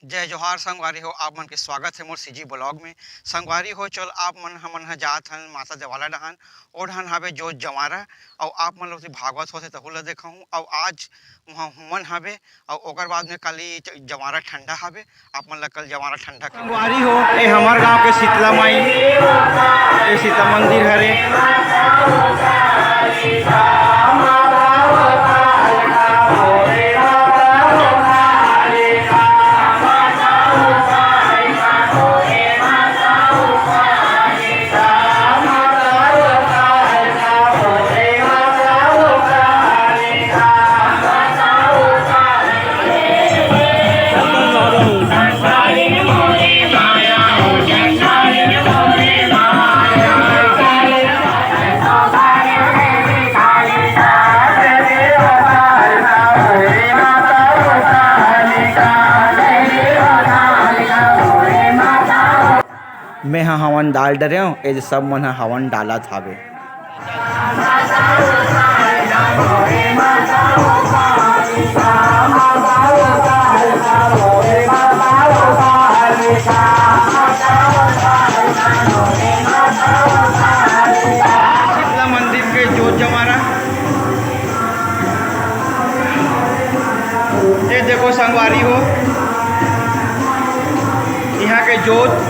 जय जोहार संगवारी हो आप मन के स्वागत है मोर सीजी ब्लॉग में। संगवारी हो चल आप मन हमन ह जात हन माता देवाला डहान ओ डहान हवे जोत जवारा और आप मन लोग भागवत होते तहु ल देखहूँ और आज वहाँ हुमन हवे और ओकर बाद में कल जवारा ठंडा हवे। आप मन ल कल जवारा ठंडा संगवारी हो ए हमार गांव के शीतला माई ए सीता मंदिर हरे। मैं हाँ हवन डाल डरे हूँ ए सब मन हवन डाला थावे। शीतला मंदिर के जोत जमारा ये देखो संगवारी हो यहाँ के जोत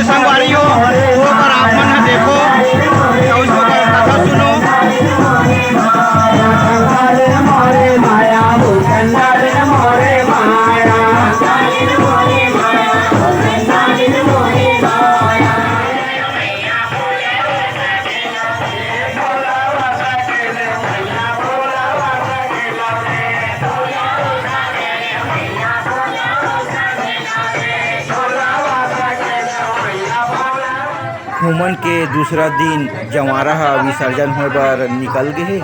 संगवारी हो वो पर आप मन है देखो तो उसको कथा सुनो। हुमन के दूसरा दिन जवारा विसर्जन होए बर निकल गए हे।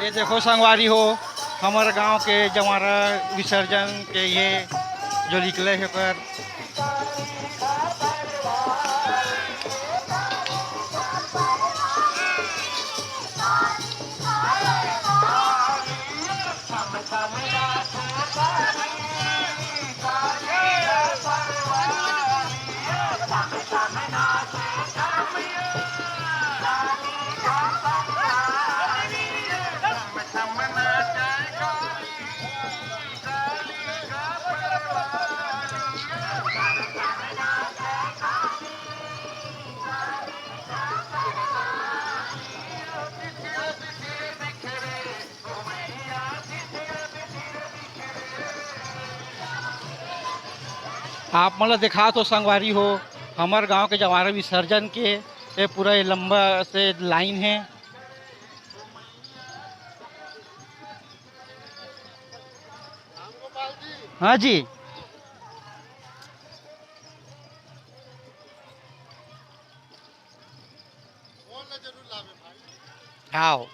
ये देखो संगवारी हो हमारे गांव के जवारा विसर्जन के ये जो निकले है पर आप मतलब दिखा तो संगवारी हो हमारे गांव के जवारा विसर्जन के ये पूरा लंबा से लाइन है। हाँ जी आओ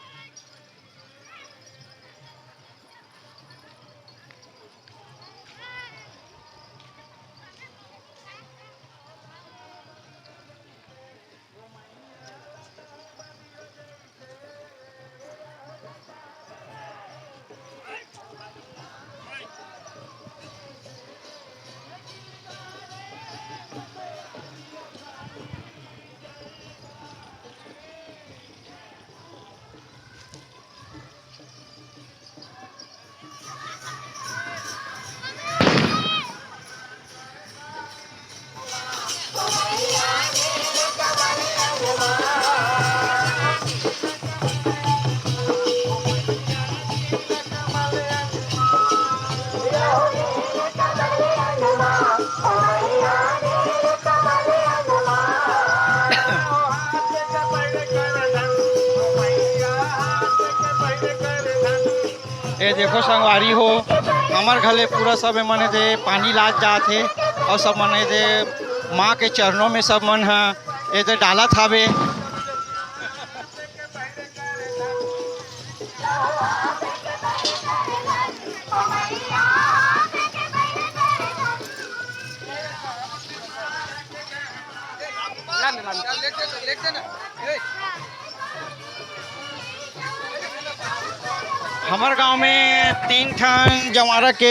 ये देखो संगवारी हो, हमार घरे पूरा सब मन दे पानी लाद जात है और सब मन दे माँ के चरणों में सब मन है ये दे डालत हावे। हमारे गांव में 3 ठन जवारा के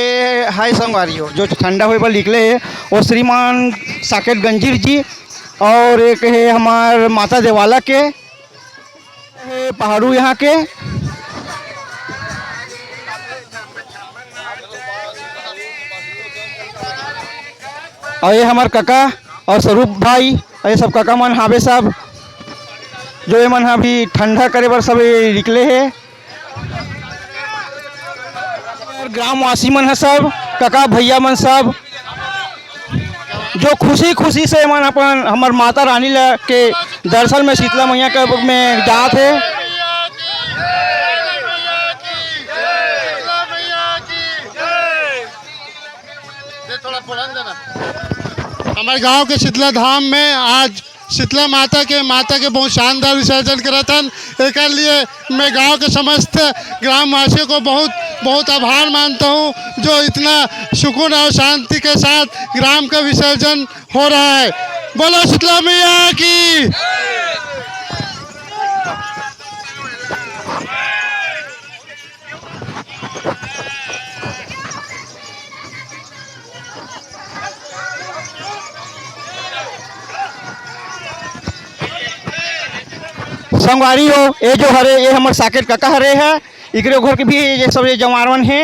हाई संगवारी हो जो ठंडा हुए पर निकले है, वो श्रीमान साकेत गंजीर जी और एक है हमार माता देवाला के है पहाड़ू यहाँ के। और ये हमार काका और स्वरूप भाई ये सब काका मन हावे सब जो ये मन अभी ठंडा करे बर सब निकले है। ग्रामवासी मन है सब काका भैया मन सब जो खुशी खुशी से मन अपन हमार माता रानी ला के दर्शन में शीतला मैया के में जात है। हमारे गांव के शीतला धाम में आज शीतला माता के बहुत शानदार विसर्जन करा था। एक लिए मैं गांव के समस्त ग्रामवासियों को बहुत बहुत आभार मानता हूं जो इतना सुकून और शांति के साथ ग्राम का विसर्जन हो रहा है। बोलो शीतला मैया की। संगवारी हो ये जो हरे ये हमारे साकेत काका हरे है इकरे घर के भी ये सब ये जवारवन है।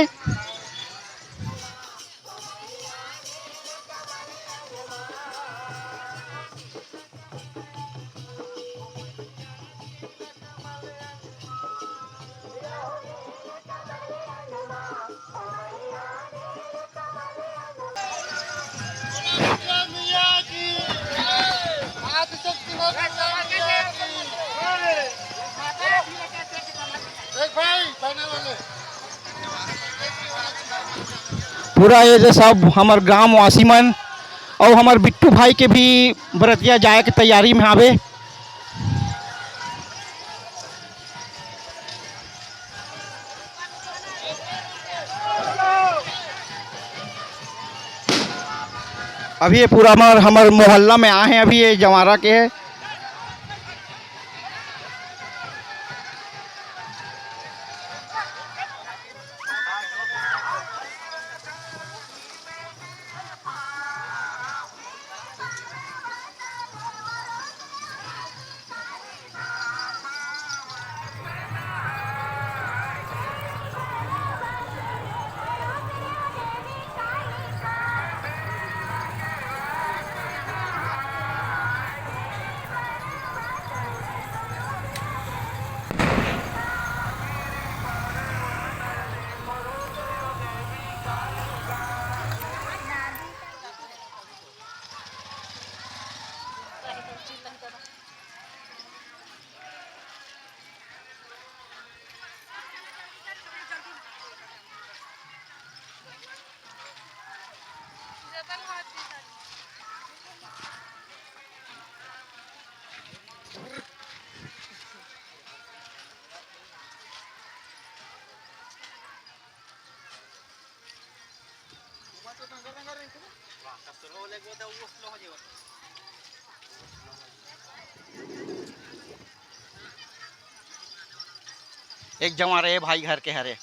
पूरा ये जो सब हमार ग्रामवासी मन और हमार बिट्टू भाई के भी बरतिया जाए के तैयारी में आवे। अभी ये पूरा हमार मोहल्ला में आए हैं अभी ये जवारा के है। एक जमा रहे भाई घर के हरे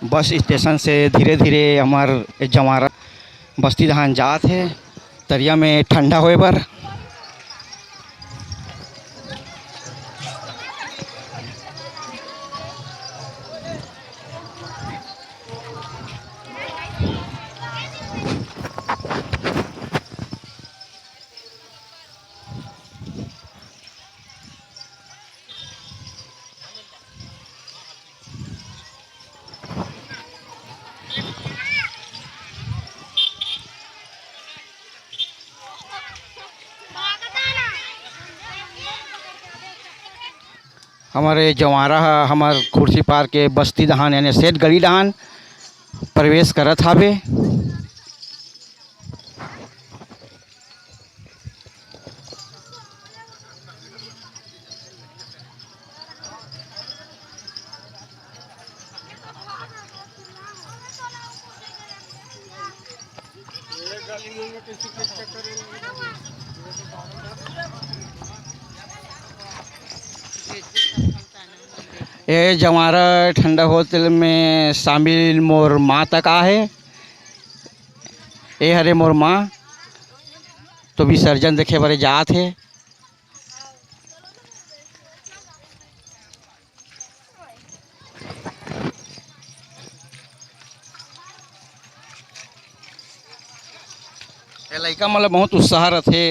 बस स्टेशन से धीरे धीरे हमार जमारा बस्ती धान जात है तरिया में ठंडा होए पर। हमारे जवारा हमार कुर्सी पार के बस्ती दहान यानी सेठ गली दहान प्रवेश करत हावे। ये जवारा ठंडा होटल में शामिल मोर माँ तक आहे। ये हरे मोर माँ तो विसर्जन देखे बारे जात है। ये लड़का मतलब बहुत उत्साह रथे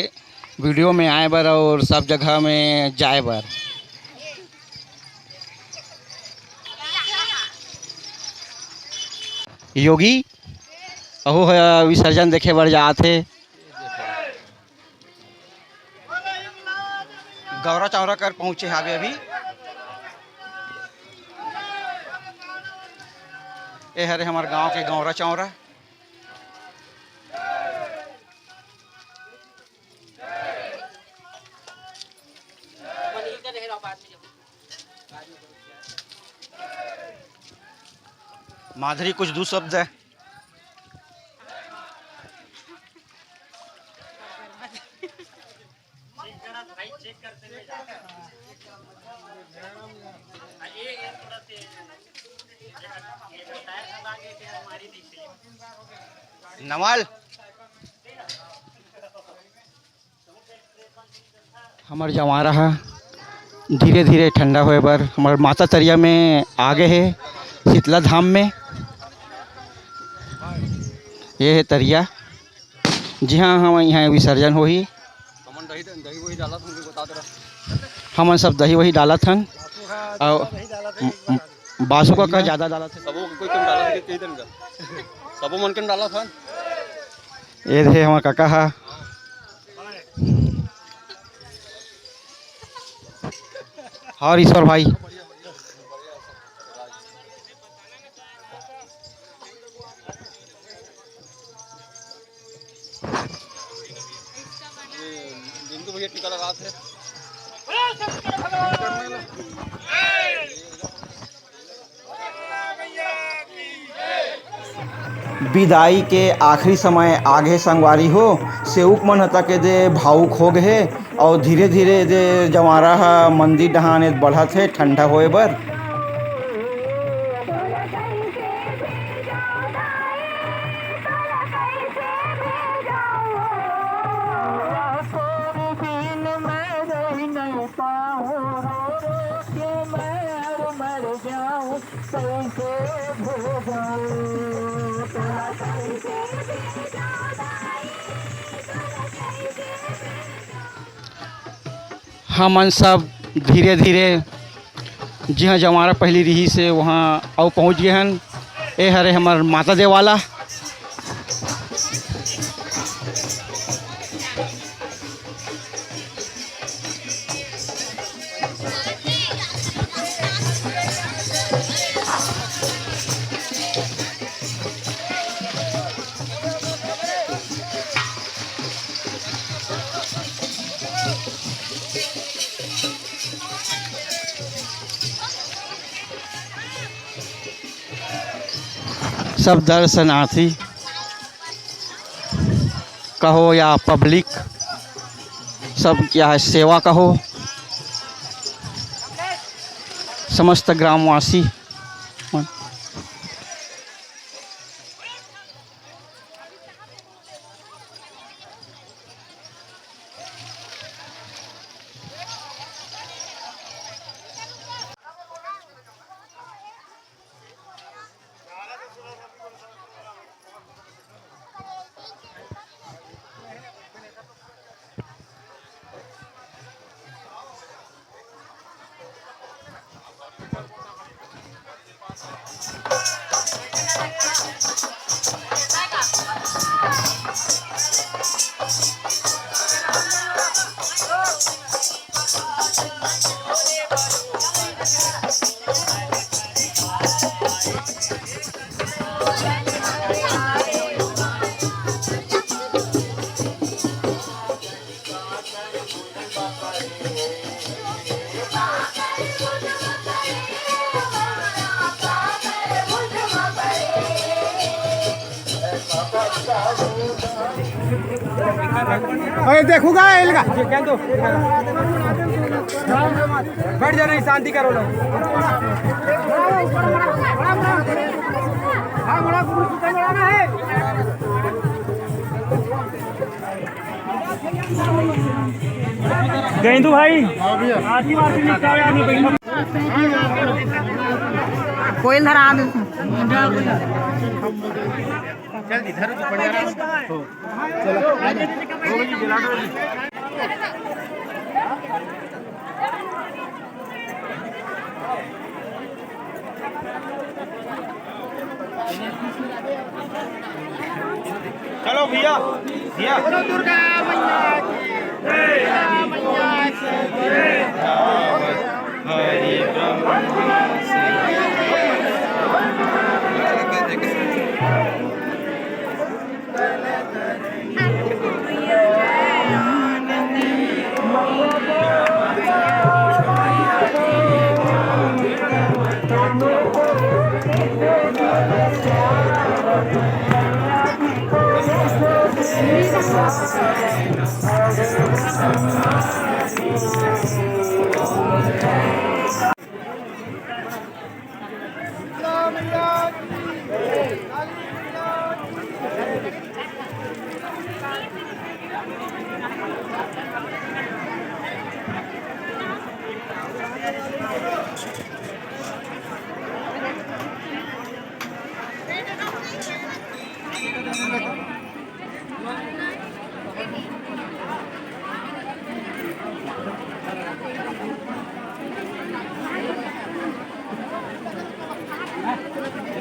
वीडियो में आए बर और सब जगह में जाए बर। योगी अहो विसर्जन देखे बर जात है। गौरा चौरा कर पहुँचे हावे अभी। ये हरे हमारे गांव के गौरा चौरा। माधुरी कुछ दो शब्द है। नवाल हमार जवारा धीरे धीरे ठंडा होए बर हमार माता तरिया में आगे है शीतला धाम में। ये है तरिया जी हाँ हम यहाँ विसर्जन हो ही। हमन सब दही वही डालत हन और बासु का ज़्यादा डालत है। सबो मन के डालत हन। ये है हमार काका हा। और ईश्वर भाई टीका लगाते हैं। विदाई के आखिरी समय आगे संगवारी हो सेवक मन हता के दे भावुक हो गए और धीरे धीरे दे जवारा मंदिर डहाने बढ़त है ठंडा होए बर। हमन सब धीरे धीरे जहाँ जवारा पहली रही से वहाँ और पहुँच गए हन। ए हरे हमार माता देवाला। सब दर्शनार्थी कहो या पब्लिक सब क्या है सेवा कहो समस्त ग्रामवासी अरे देखूगा इलका क्या दो बैठ जा, नहीं शांति करो लोग। गेंदू भाई आरती वारती निकाल यार कोयल धरा दे जल्दी धरो तो बढ़िया हो चलो भैया भैया दुर्गा मैया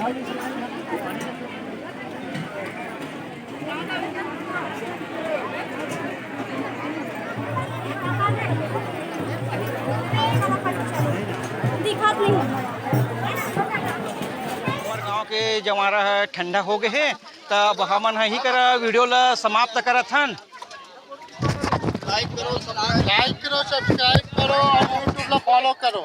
हरि दिखात नहीं और गांव के जवारा है ठंडा हो गए है तब हमन ही करा वीडियो ला समाप्त करत हन। लाइक करो सब्सक्राइब करो और यूट्यूब ला फॉलो करो।